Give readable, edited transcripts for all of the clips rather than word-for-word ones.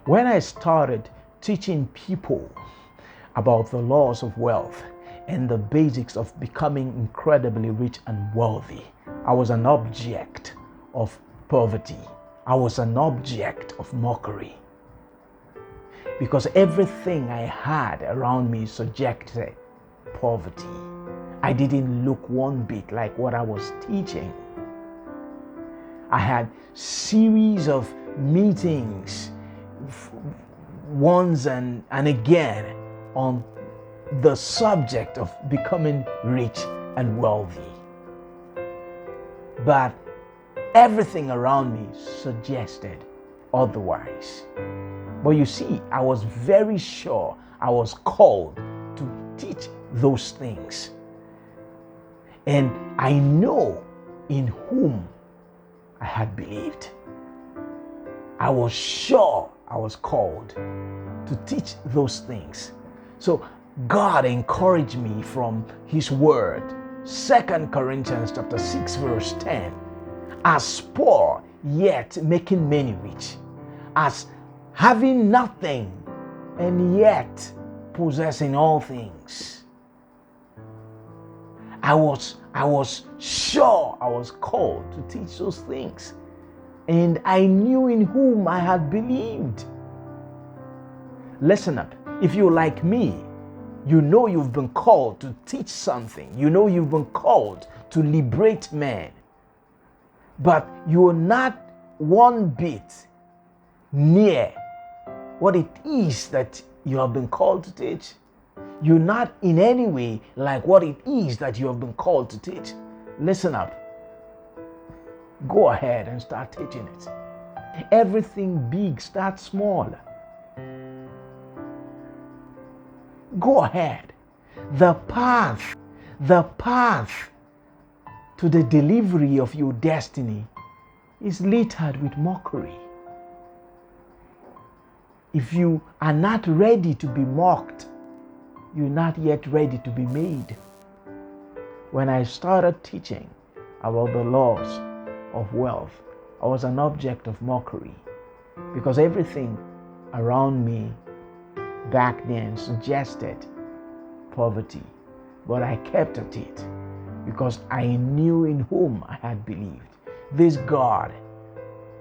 When I started teaching people about the laws of wealth and the basics of becoming incredibly rich and wealthy, I was an object of poverty. I was an object of mockery. Because everything I had around me suggested poverty. I didn't look one bit like what I was teaching. I had series of meetings once and again on the subject of becoming rich and wealthy. But everything around me suggested otherwise. But you see, I was very sure I was called to teach those things. And I know in whom I had believed. I was sure I was called to teach those things. So God encouraged me from His word, 2 Corinthians chapter 6 verse 10, as poor yet making many rich, as having nothing and yet possessing all things. I was sure I was called to teach those things. And I knew in whom I had believed. Listen up. If you're like me, you know you've been called to teach something. You know you've been called to liberate men. But you're not one bit near what it is that you have been called to teach. You're not in any way like what it is that you have been called to teach. Listen up. Go ahead and start teaching it. Everything big starts small. Go ahead. The path to the delivery of your destiny is littered with mockery. If you are not ready to be mocked, you're not yet ready to be made. When I started teaching about the laws of wealth, I was an object of mockery because everything around me back then suggested poverty. But I kept at it because I knew in whom I had believed. This God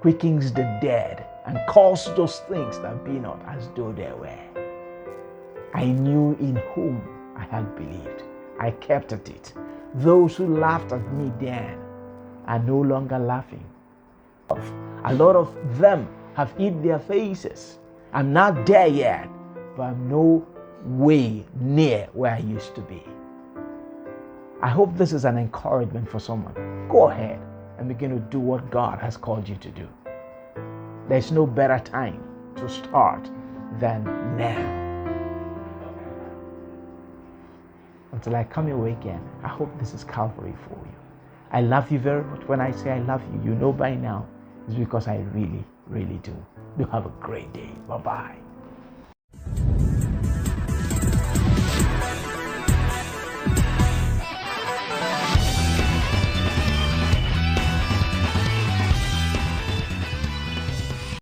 quickens the dead and calls those things that be not as though they were. I knew in whom I had believed. I kept at it. Those who laughed at me then are no longer laughing. A lot of them have hid their faces. I'm not there yet, but I'm no way near where I used to be. I hope this is an encouragement for someone. Go ahead and begin to do what God has called you to do. There's no better time to start than now. Until I come your way again, I hope this is Calvary for you. I love you very much. When I say I love you, you know by now, it's because I really, really do. You have a great day. Bye-bye.